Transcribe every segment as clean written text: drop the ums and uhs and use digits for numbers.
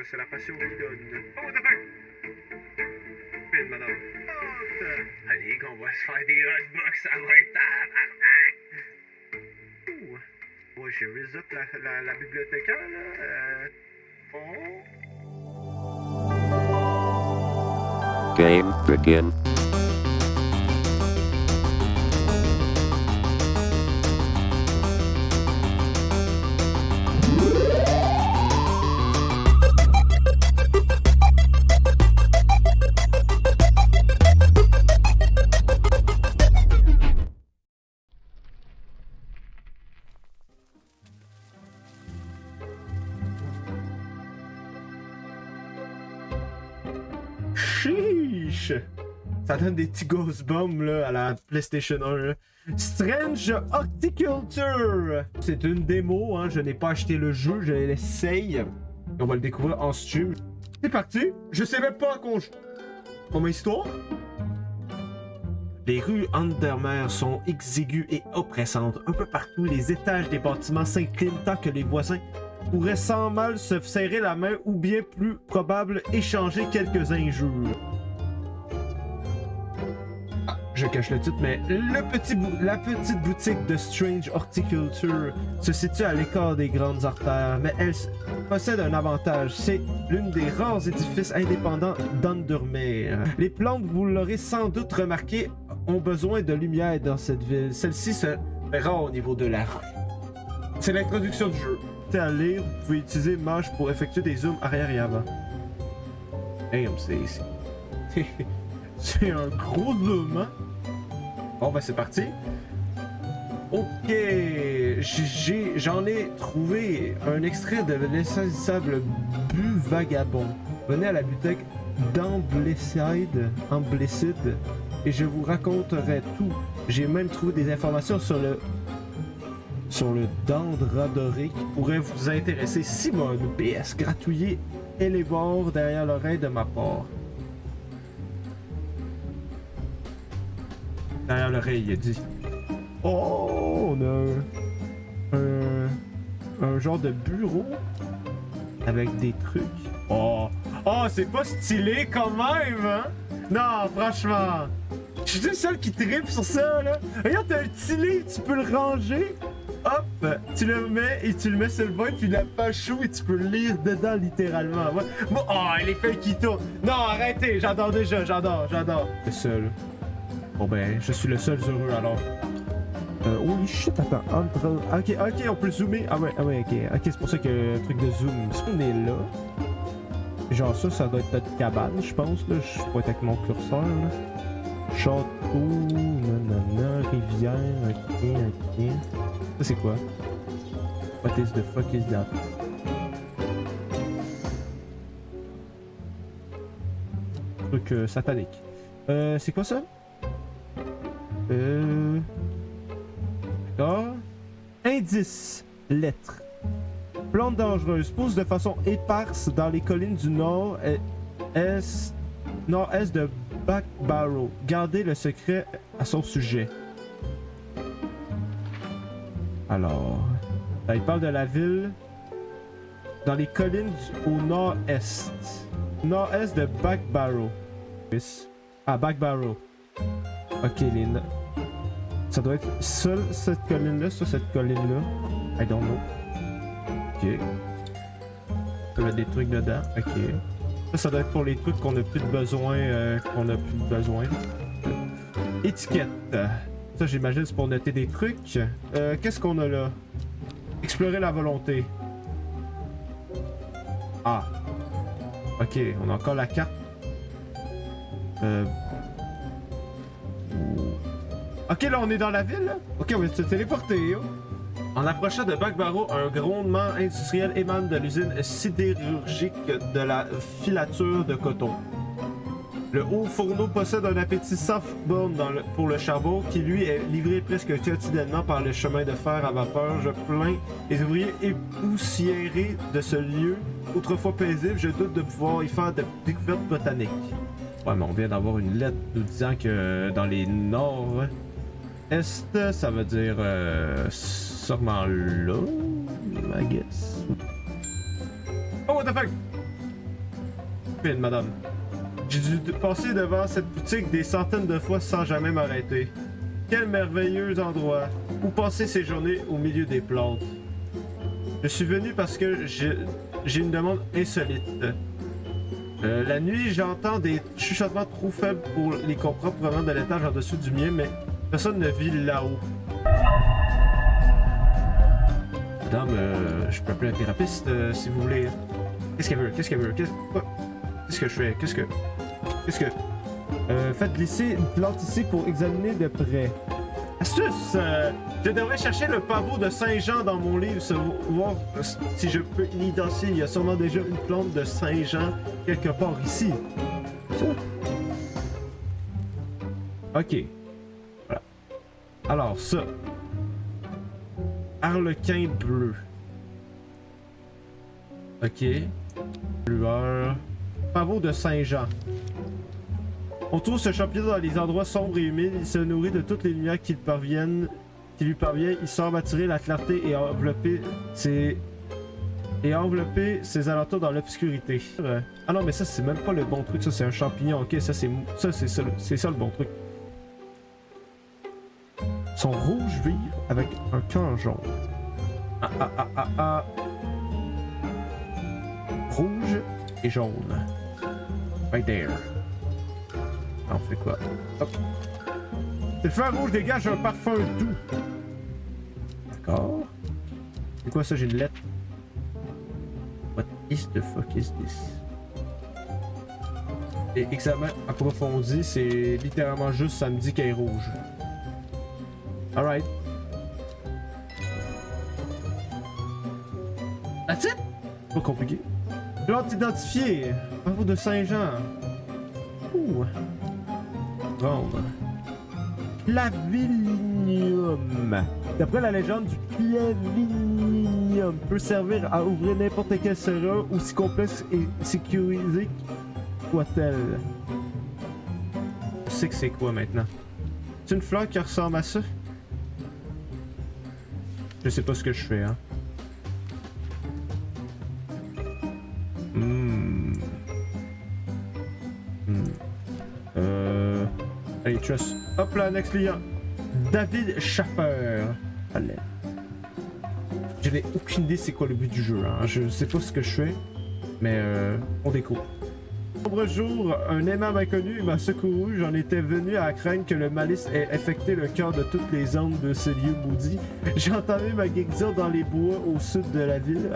c'est la passion qui donne. Oh, what the fuck? Pile, madame. Hot. Allez, qu'on va se faire des hotbox, ça va être tabarnak. Ouh. Ouais, j'ai reset la bibliothécaire, là. Oh. Game begin. Chiche! Ça donne des petits goosebumps là, à la PlayStation 1. Là. Strange Horticulture! C'est une démo, hein, je n'ai pas acheté le jeu, je l'essaye. On va le découvrir en stream. C'est parti! Je sais même pas à quoi on joue. Pour ma histoire? Les rues Undermere sont exiguës et oppressantes. Un peu partout, les étages des bâtiments s'inclinent tant que les voisins pourraient sans mal se serrer la main ou bien plus probable échanger quelques injures. Je cache le titre, mais la petite boutique de Strange Horticulture se situe à l'écart des grandes artères, mais elle possède un avantage, c'est l'une des rares édifices indépendants d'Undermere. Les plantes, vous l'aurez sans doute remarqué, ont besoin de lumière dans cette ville. Celle-ci se rare au niveau de la rue. C'est l'introduction du jeu. À lire, vous pouvez utiliser Mage pour effectuer des zooms arrière et avant. Damn, c'est un gros zoom, hein? Bon, ben c'est parti. Ok, j'en ai trouvé un extrait de l'insaisissable Bu Vagabond. Venez à la bibliothèque d'Ambleside, et je vous raconterai tout. J'ai même trouvé des informations sur le dendre doré qui pourrait vous intéresser. Simone, PS, gratouillez et les bords derrière l'oreille de ma part. Derrière l'oreille, il a dit. Oh, on a un genre de bureau avec des trucs. Oh, c'est pas stylé quand même, hein? Non, franchement. Je suis le seul qui tripe sur ça, là. Regarde, t'as un petit livre, tu peux le ranger. Hop, tu le mets et tu le mets sur le banc, puis la page chou et tu peux le lire dedans littéralement. Moi, les feuilles qui tournent. Non, arrêtez, j'adore déjà, j'adore. Le seul. Bon ben, je suis le seul heureux alors. Holy shit, attends. Ok, on peut zoomer. Ah ouais, ok. Ok, c'est pour ça que le truc de zoom. Si on est là. Genre ça doit être notre cabane, je pense, là. Je peux être avec mon curseur, là. Château, nanana, rivière, ok. Ça c'est quoi? What is the fuck is that? Truc satanique. C'est quoi ça? D'accord. Indice. Lettre. Plante dangereuse. Pousse de façon éparse dans les collines du nord-est de Backbarrow. Gardez le secret à son sujet. Alors, là, il parle de la ville dans les collines au nord-est. Nord-est de Backbarrow. Backbarrow. Ok, ça doit être seule cette colline-là, cette colline-là. I don't know. Ok. Ça va être des trucs dedans. Ok. Ça doit être pour les trucs qu'on a plus de besoin. Étiquette. Ça, j'imagine, c'est pour noter des trucs. Qu'est-ce qu'on a là? Explorer la volonté. Ah. Ok, on a encore la carte. Ok, là, on est dans la ville, là? Ok, on va se téléporter, yo. En approchant de Backbarrow, un grondement industriel émane de l'usine sidérurgique de la filature de coton. Le haut fourneau possède un appétit soft burn pour le charbon qui, lui, est livré presque quotidiennement par le chemin de fer à vapeur. Je plains les ouvriers époussiérés de ce lieu, autrefois paisible. Je doute de pouvoir y faire de découvertes botaniques. Ouais, mais on vient d'avoir une lettre nous disant que dans les nord-est, ça veut dire sûrement là, I guess. Oh, what the fuck? stupide, madame. J'ai dû passer devant cette boutique des centaines de fois sans jamais m'arrêter. Quel merveilleux endroit où passer ses journées au milieu des plantes. Je suis venu parce que j'ai une demande insolite. La nuit, j'entends des chuchotements trop faibles pour les comprendre provenant de l'étage en dessous du mien, mais personne ne vit là-haut. Madame, je peux appeler un thérapeute si vous voulez. Qu'est-ce qu'elle veut? Qu'est-ce qu'elle veut? Qu'est-ce que je fais? Qu'est-ce que... faites glisser une plante ici pour examiner de près. Astuce! Je devrais chercher le pavot de Saint-Jean dans mon livre, voir si je peux l'identifier. Il y a sûrement déjà une plante de Saint-Jean quelque part ici. Ça? Ok. Voilà. Alors, ça. Harlequin bleu. Ok. Lueur. Pavot de Saint-Jean. On trouve ce champignon dans les endroits sombres et humides. Il se nourrit de toutes les lumières qui lui parviennent. Il semble attirer la clarté et envelopper ses alentours dans l'obscurité. Ah non, mais ça c'est même pas le bon truc. Ça c'est un champignon. Ok, ça c'est ça le bon truc. Son rouge vif avec un cœur jaune. Rouge et jaune. Right there. On fait quoi? Hop. Le feu rouge dégage un parfum doux. D'accord. C'est quoi ça? J'ai une lettre. What is the fuck is this? Et examen approfondi, c'est littéralement juste ça me dit qu'elle est rouge. Alright. That's it? Pas compliqué. Plante identifiée. Pavot de Saint-Jean. Ouh. Vendre. Clavinium. D'après la légende, du clavinium peut servir à ouvrir n'importe quelle serrure, aussi complexe et sécurisée soit-elle. Je sais que c'est quoi maintenant. C'est une fleur qui ressemble à ça? Je sais pas ce que je fais, hein. Allez, trust. Hop là, next client. David Schaffer. Allez. Je n'ai aucune idée c'est quoi le but du jeu, hein. Je sais pas ce que je fais, mais on découvre. Nombreux jours, un aimant inconnu m'a secouru. J'en étais venu à craindre que le malice ait affecté le cœur de toutes les âmes de ce lieu maudit. J'ai entamé ma guérison dans les bois au sud de la ville.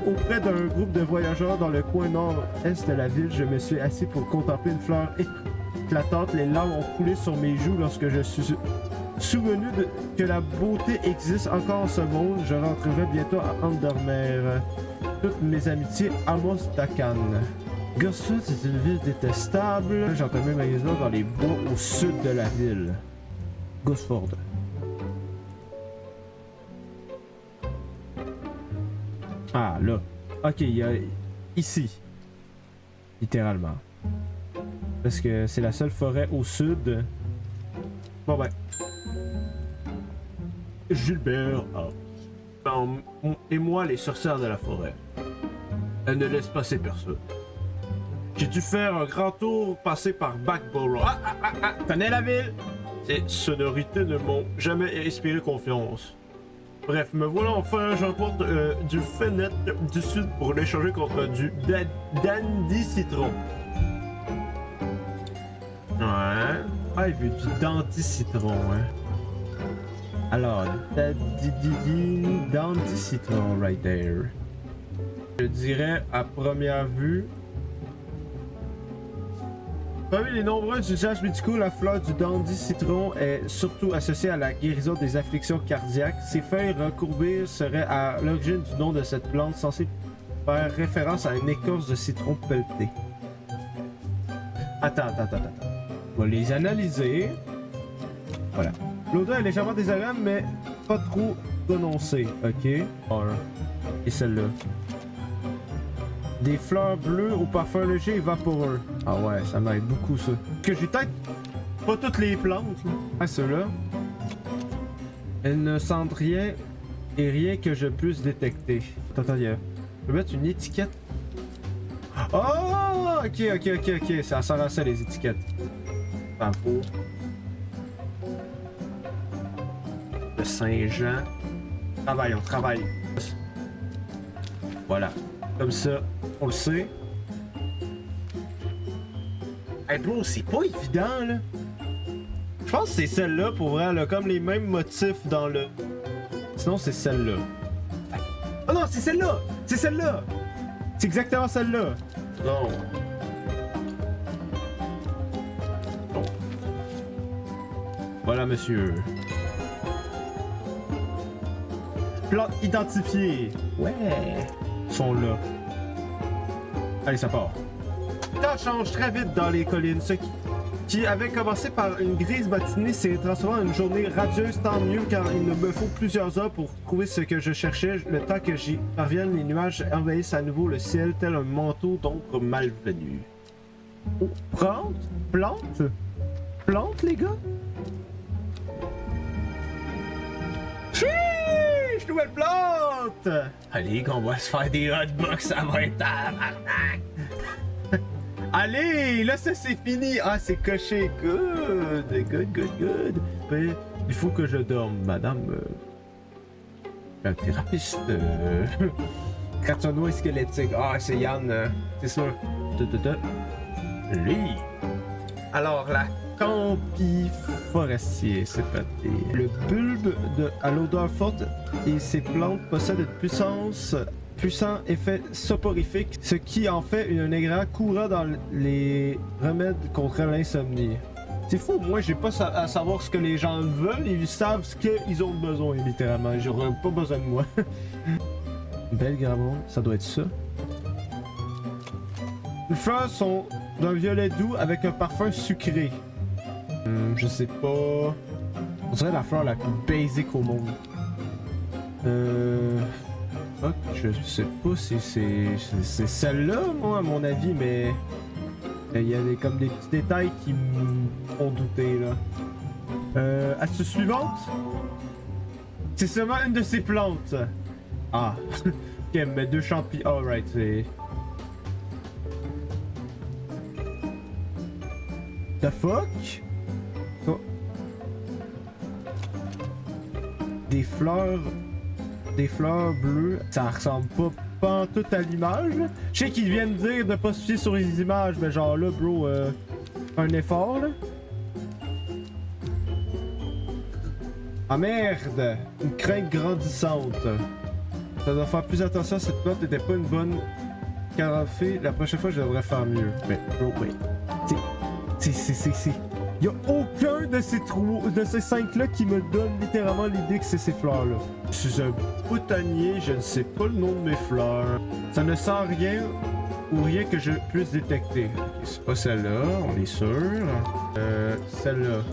Auprès d'un groupe de voyageurs dans le coin nord-est de la ville, je me suis assis pour contempler une fleur éclatante. Les larmes ont coulé sur mes joues lorsque je suis souvenu que la beauté existe encore en ce monde. Je rentrerai bientôt à Andermer. Toutes mes amitiés, Amos Dakan. Gosford est une ville détestable. J'ai entamé ma guérison dans les bois au sud de la ville. Gosford. Ah, là. Ok, il y a ici. Littéralement. Parce que c'est la seule forêt au sud. Bon ben. Gilbert et moi les sorcières de la forêt. Elle ne laisse passer personne. J'ai dû faire un grand tour, passer par Backborough. Connais la ville? Ces sonorités ne m'ont jamais inspiré confiance. Bref, me voilà enfin, j'emporte du fenêtre du sud pour l'échanger contre du dandy citron. Ouais. Ah, il veut du dandy citron, hein. Alors, dandy citron, right there. Je dirais à première vue. Parmi les nombreux usages médicaux, la fleur du dandy citron est surtout associée à la guérison des afflictions cardiaques. Ses feuilles recourbées seraient à l'origine du nom de cette plante, censée faire référence à une écorce de citron pelletée. Attends. On va les analyser. Voilà. L'odeur est légèrement désagréable, mais pas trop prononcée. Ok. Et celle-là. Des fleurs bleues au parfum léger et vaporeux. Ah ouais, ça m'aide beaucoup ça. Que j'ai peut-être pas toutes les plantes. Là. Ah, ceux-là. Elles ne sentent rien et rien que je puisse détecter. Attends, je peux mettre une étiquette. Oh! Ok. Ça sert à ça, les étiquettes. Bravo. Le Saint-Jean. On travaille. Voilà. Comme ça, on le sait. Hey bro, c'est pas évident, là. Je pense que c'est celle-là, pour vrai, elle a comme les mêmes motifs dans le... Sinon, c'est celle-là. Oh non, c'est celle-là! C'est celle-là! C'est exactement celle-là! Non. Bon. Voilà, monsieur. Plante identifiée. Ouais. Ils sont là. Allez, ça part. Le temps change très vite dans les collines. Ce qui avait commencé par une grise matinée s'est transformé en une journée radieuse, tant mieux car il me faut plusieurs heures pour trouver ce que je cherchais. Le temps que j'y parvienne, les nuages envahissent à nouveau le ciel tel un manteau d'ombre malvenue. Oh, plante, les gars? Chiche, nouvelle plante! Allez, qu'on va se faire des hotbox, ça va être tabarnak! Allez, là ça c'est fini. Ah, c'est coché. Good. Mais il faut que je dorme, madame. Un thérapeute. Cartonneau squelettique. Ah, c'est Yann. C'est sûr. Lui. Alors là. Campi forestier, c'est parti. Le bulbe à l'odeur forte et ses plantes possèdent une puissant effet soporifique, ce qui en fait un ingrédient courant dans les remèdes contre l'insomnie. C'est fou, moi j'ai pas à savoir ce que les gens veulent, ils savent ce qu'ils ont besoin littéralement, j'aurais pas besoin de moi. Belle grammonde, ça doit être ça. Les fleurs sont d'un violet doux avec un parfum sucré. Je sais pas... On dirait la fleur la plus basique au monde. Fuck, je sais pas si c'est celle-là, moi, à mon avis, mais... Il y a comme des petits détails qui me font douter, là. Astuce suivante? C'est seulement une de ces plantes. Ah. Ok, mais 2 champignons. Alright, c'est... The fuck? Oh. Des fleurs bleues, ça ressemble pas en tout à l'image. Je sais qu'ils viennent dire de pas se fier sur les images, mais genre là, bro, un effort là. Ah merde! Une crainte grandissante. Ça doit faire plus attention, cette plante n'était pas une bonne carafe. La prochaine fois, je devrais faire mieux. Mais, bro, wait. Y'a aucun de ces 5-là qui me donne littéralement l'idée que c'est ces fleurs-là. Je suis un botanier, je ne sais pas le nom de mes fleurs. Ça ne sent rien ou rien que je puisse détecter. Okay, c'est pas celle-là, on est sûr. Celle-là.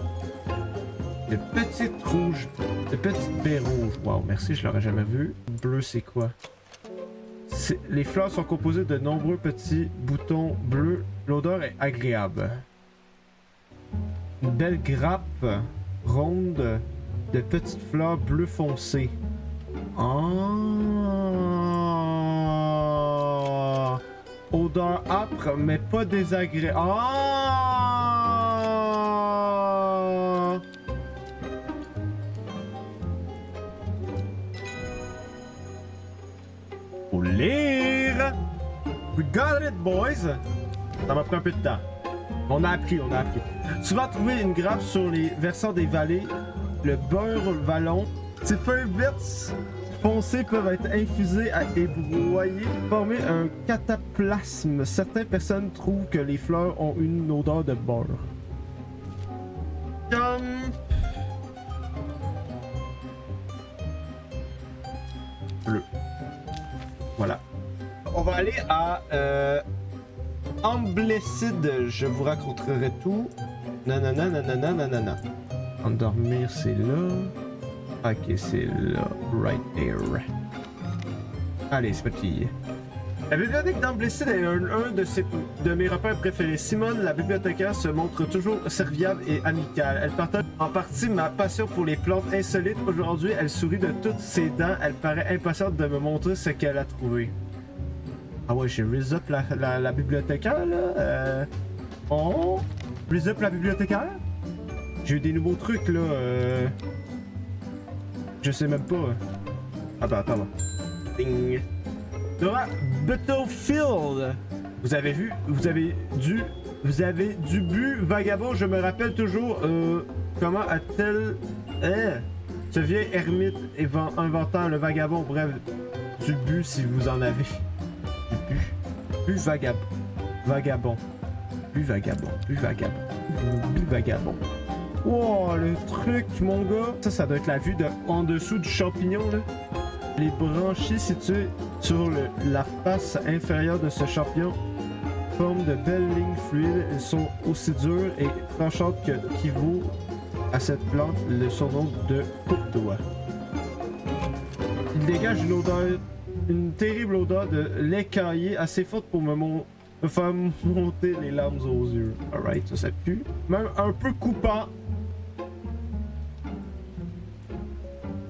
De petites rouges. De petites baies rouges. Wow, merci, je l'aurais jamais vu. Bleu, c'est quoi? Les fleurs sont composées de nombreux petits boutons bleus. L'odeur est agréable. Une belle grappe ronde de petites fleurs bleu foncé. Ah! Odeur âpre, mais pas désagréable. Ah! Faut lire! We got it, boys! Ça m'a pris un peu de temps. On a appris. Tu vas trouver une grappe sur les versants des vallées, le beurre vallon. Ces feuilles vertes foncées peuvent être infusées et broyées, former un cataplasme. Certaines personnes trouvent que les fleurs ont une odeur de beurre. Bleu. Voilà. On va aller à Amblécide, je vous raconterai tout. Nanana. Endormir, c'est là. Ok, c'est là. Right there. Allez, c'est parti. La bibliothèque d'Amblécide est un de mes repères préférés. Simone, la bibliothécaire, se montre toujours serviable et amicale. Elle partage en partie ma passion pour les plantes insolites. Aujourd'hui, elle sourit de toutes ses dents. Elle paraît impatiente de me montrer ce qu'elle a trouvé. Ah ouais, j'ai raise up la bibliothécaire, là. Oh! Raise up la bibliothécaire? J'ai eu des nouveaux trucs, là. Je sais même pas. Ah bah, attends. Ding. Dora Battlefield! Vous avez vu? Vous avez du but vagabond, je me rappelle toujours, comment a-t-elle... ce vieil ermite inventant le vagabond, bref, du but si vous en avez. Du but. But vagabond. Vagabond. But vagabond. But vagabond. But vagabond. Wow, le truc, mon gars. Ça doit être la vue de en dessous du champignon, là. Les branchies situées sur la face inférieure de ce champignon forment de belles lignes fluides. Elles sont aussi dures et tranchantes qui vaut à cette plante le surnom de coupe-doigt. Il dégage une terrible odeur de lait caillé assez forte pour me faire monter les larmes aux yeux. Alright, ça pue. Même un peu coupant.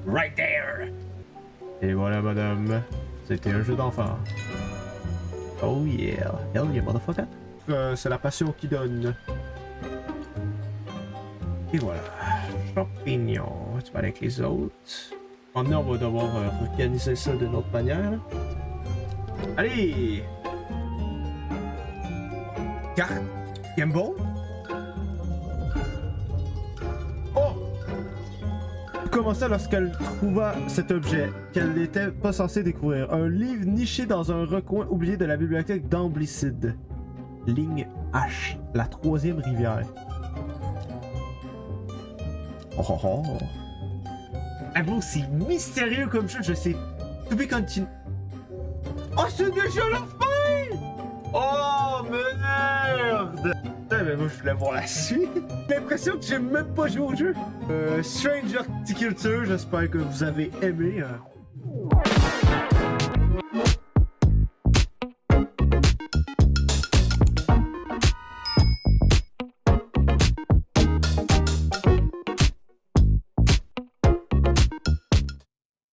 Right there! Et voilà, madame. C'était un jeu d'enfant. Oh yeah. Hell yeah, motherfucker. C'est la passion qui donne. Et voilà. Champignon. Tu vas avec les autres. Maintenant, on va devoir organiser ça d'une autre manière. Allez! Carte. Gamble. Oh! Commença lorsqu'elle trouva cet objet qu'elle n'était pas censée découvrir. Un livre niché dans un recoin oublié de la bibliothèque d'Amblicide. Ligne H. La troisième rivière. Oh oh oh. Ah bon, c'est mystérieux comme ça, je sais. To be continue. Oh, c'est déjà la fin! Oh, merde! Putain, mais moi, je voulais voir la suite. J'ai l'impression que j'ai même pas joué au jeu. Stranger Horticulture, j'espère que vous avez aimé.